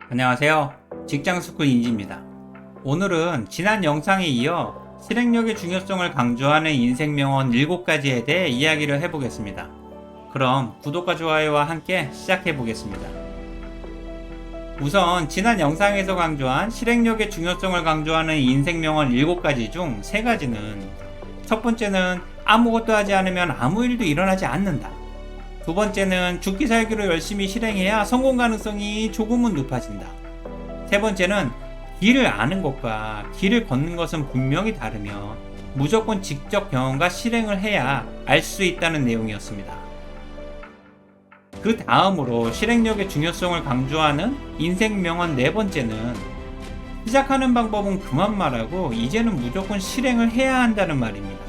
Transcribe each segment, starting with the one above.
안녕하세요. 직장스쿨 인지입니다. 오늘은 지난 영상에 이어 실행력의 중요성을 강조하는 인생명언 7가지에 대해 이야기를 해보겠습니다. 그럼 구독과 좋아요와 함께 시작해보겠습니다. 우선 지난 영상에서 강조한 실행력의 중요성을 강조하는 인생명언 7가지 중 3가지는, 첫 번째는 아무것도 하지 않으면 아무 일도 일어나지 않는다. 두 번째는 죽기 살기로 열심히 실행해야 성공 가능성이 조금은 높아진다. 세 번째는 길을 아는 것과 길을 걷는 것은 분명히 다르며 무조건 직접 경험과 실행을 해야 알 수 있다는 내용이었습니다. 그 다음으로 실행력의 중요성을 강조하는 인생명언 4번째는, 시작하는 방법은 그만 말하고 이제는 무조건 실행을 해야 한다는 말입니다.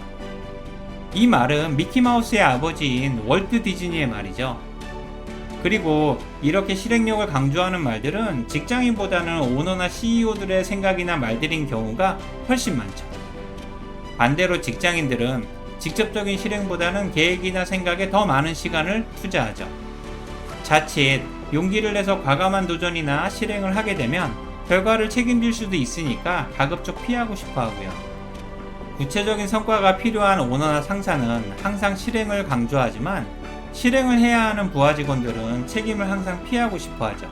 이 말은 미키마우스의 아버지인 월트 디즈니의 말이죠. 그리고 이렇게 실행력을 강조하는 말들은 직장인보다는 오너나 CEO들의 생각이나 말들인 경우가 훨씬 많죠. 반대로 직장인들은 직접적인 실행보다는 계획이나 생각에 더 많은 시간을 투자하죠. 자칫 용기를 내서 과감한 도전이나 실행을 하게 되면 결과를 책임질 수도 있으니까 가급적 피하고 싶어 하고요. 구체적인 성과가 필요한 오너나 상사는 항상 실행을 강조하지만 실행을 해야 하는 부하 직원들은 책임을 항상 피하고 싶어 하죠.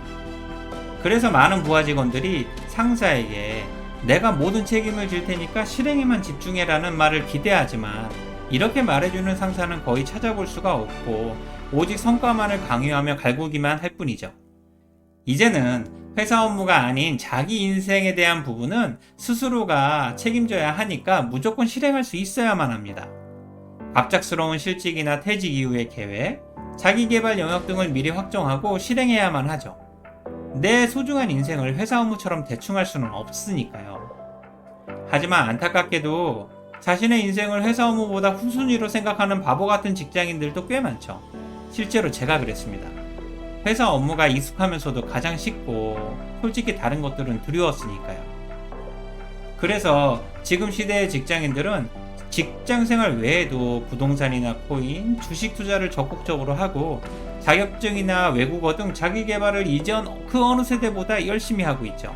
그래서 많은 부하 직원들이 상사에게 내가 모든 책임을 질 테니까 실행에만 집중해라는 말을 기대하지만, 이렇게 말해주는 상사는 거의 찾아볼 수가 없고 오직 성과만을 강요하며 갈구기만 할 뿐이죠. 이제는 회사 업무가 아닌 자기 인생에 대한 부분은 스스로가 책임져야 하니까 무조건 실행할 수 있어야만 합니다. 갑작스러운 실직이나 퇴직 이후의 계획, 자기 개발 영역 등을 미리 확정하고 실행해야만 하죠. 내 소중한 인생을 회사 업무처럼 대충 할 수는 없으니까요. 하지만 안타깝게도 자신의 인생을 회사 업무보다 후순위로 생각하는 바보 같은 직장인들도 꽤 많죠. 실제로 제가 그랬습니다. 회사 업무가 익숙하면서도 가장 쉽고 솔직히 다른 것들은 두려웠으니까요. 그래서 지금 시대의 직장인들은 직장생활 외에도 부동산이나 코인, 주식 투자를 적극적으로 하고 자격증이나 외국어 등 자기 개발을 이전 그 어느 세대보다 열심히 하고 있죠.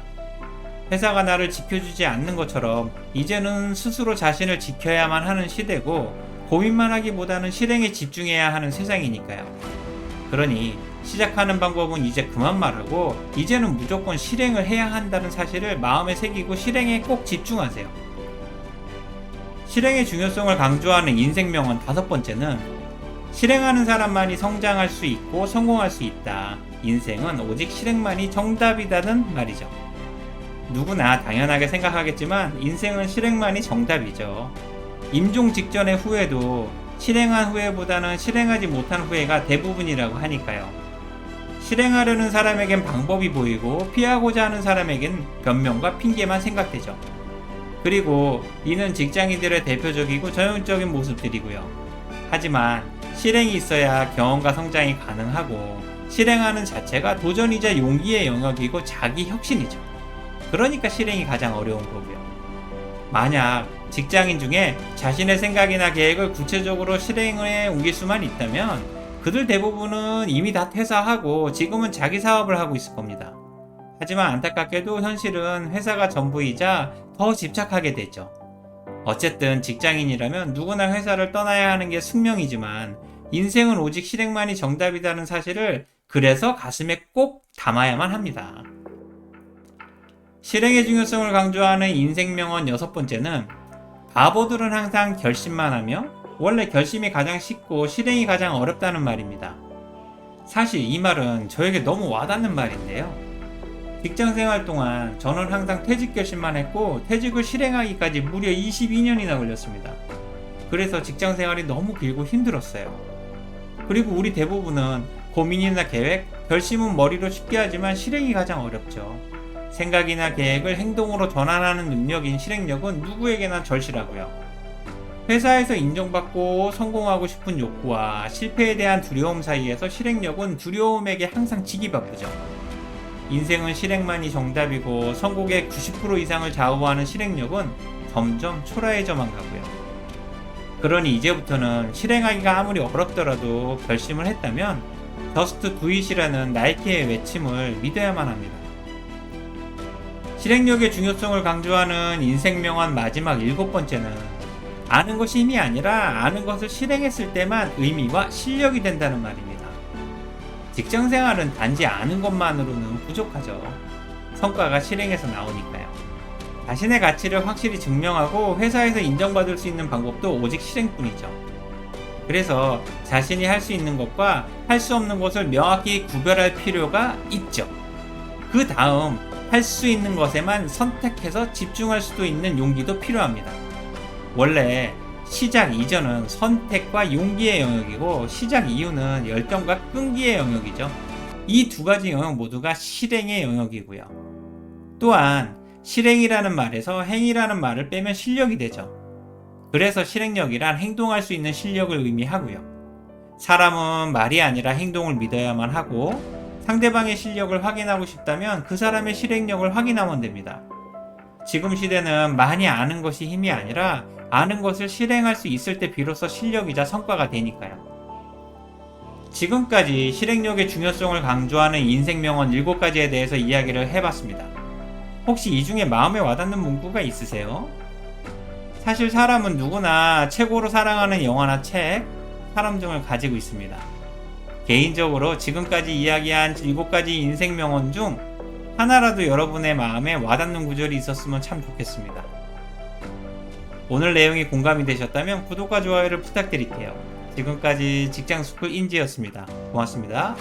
회사가 나를 지켜주지 않는 것처럼 이제는 스스로 자신을 지켜야만 하는 시대고, 고민만 하기보다는 실행에 집중해야 하는 세상이니까요. 그러니 시작하는 방법은 이제 그만 말하고 이제는 무조건 실행을 해야 한다는 사실을 마음에 새기고 실행에 꼭 집중하세요. 실행의 중요성을 강조하는 인생명언 5번째는, 실행하는 사람만이 성장할 수 있고 성공할 수 있다. 인생은 오직 실행만이 정답이다는 말이죠. 누구나 당연하게 생각하겠지만 인생은 실행만이 정답이죠. 임종 직전의 후회도 실행한 후회보다는 실행하지 못한 후회가 대부분이라고 하니까요. 실행하려는 사람에겐 방법이 보이고 피하고자 하는 사람에겐 변명과 핑계만 생각되죠. 그리고 이는 직장인들의 대표적이고 전형적인 모습들이고요. 하지만 실행이 있어야 경험과 성장이 가능하고, 실행하는 자체가 도전이자 용기의 영역이고 자기 혁신이죠. 그러니까 실행이 가장 어려운 거고요. 만약 직장인 중에 자신의 생각이나 계획을 구체적으로 실행에 옮길 수만 있다면 그들 대부분은 이미 다 퇴사하고 지금은 자기 사업을 하고 있을 겁니다. 하지만 안타깝게도 현실은 회사가 전부이자 더 집착하게 되죠. 어쨌든 직장인이라면 누구나 회사를 떠나야 하는 게 숙명이지만 인생은 오직 실행만이 정답이라는 사실을 그래서 가슴에 꼭 담아야만 합니다. 실행의 중요성을 강조하는 인생명언 6번째는, 바보들은 항상 결심만 하며 원래 결심이 가장 쉽고 실행이 가장 어렵다는 말입니다. 사실 이 말은 저에게 너무 와닿는 말인데요. 직장생활 동안 저는 항상 퇴직 결심만 했고 퇴직을 실행하기까지 무려 22년이나 걸렸습니다. 그래서 직장생활이 너무 길고 힘들었어요. 그리고 우리 대부분은 고민이나 계획, 결심은 머리로 쉽게 하지만 실행이 가장 어렵죠. 생각이나 계획을 행동으로 전환하는 능력인 실행력은 누구에게나 절실하고요. 회사에서 인정받고 성공하고 싶은 욕구와 실패에 대한 두려움 사이에서 실행력은 두려움에게 항상 지기 바쁘죠. 인생은 실행만이 정답이고 성공의 90% 이상을 좌우하는 실행력은 점점 초라해져만 가고요. 그러니 이제부터는 실행하기가 아무리 어렵더라도 결심을 했다면 저스트 두 잇이라는 나이키의 외침을 믿어야만 합니다. 실행력의 중요성을 강조하는 인생 명언 마지막 7번째는 아는 것이 힘이 아니라 아는 것을 실행했을 때만 의미와 실력이 된다는 말입니다. 직장 생활은 단지 아는 것만으로는 부족하죠. 성과가 실행에서 나오니까요. 자신의 가치를 확실히 증명하고 회사에서 인정받을 수 있는 방법도 오직 실행뿐이죠. 그래서 자신이 할 수 있는 것과 할 수 없는 것을 명확히 구별할 필요가 있죠. 그 다음 할 수 있는 것에만 선택해서 집중할 수도 있는 용기도 필요합니다. 원래 시작 이전은 선택과 용기의 영역이고 시작 이후는 열정과 끈기의 영역이죠. 이 두 가지 영역 모두가 실행의 영역이고요. 또한 실행이라는 말에서 행이라는 말을 빼면 실력이 되죠. 그래서 실행력이란 행동할 수 있는 실력을 의미하고요. 사람은 말이 아니라 행동을 믿어야만 하고 상대방의 실력을 확인하고 싶다면 그 사람의 실행력을 확인하면 됩니다. 지금 시대는 많이 아는 것이 힘이 아니라 아는 것을 실행할 수 있을 때 비로소 실력이자 성과가 되니까요. 지금까지 실행력의 중요성을 강조하는 인생 명언 7가지에 대해서 이야기를 해봤습니다. 혹시 이 중에 마음에 와닿는 문구가 있으세요? 사실 사람은 누구나 최고로 사랑하는 영화나 책, 사람 등을 가지고 있습니다. 개인적으로 지금까지 이야기한 7가지 인생 명언 중 하나라도 여러분의 마음에 와닿는 구절이 있었으면 참 좋겠습니다. 오늘 내용이 공감이 되셨다면 구독과 좋아요를 부탁드릴게요. 지금까지 직장스쿨 인지였습니다. 고맙습니다.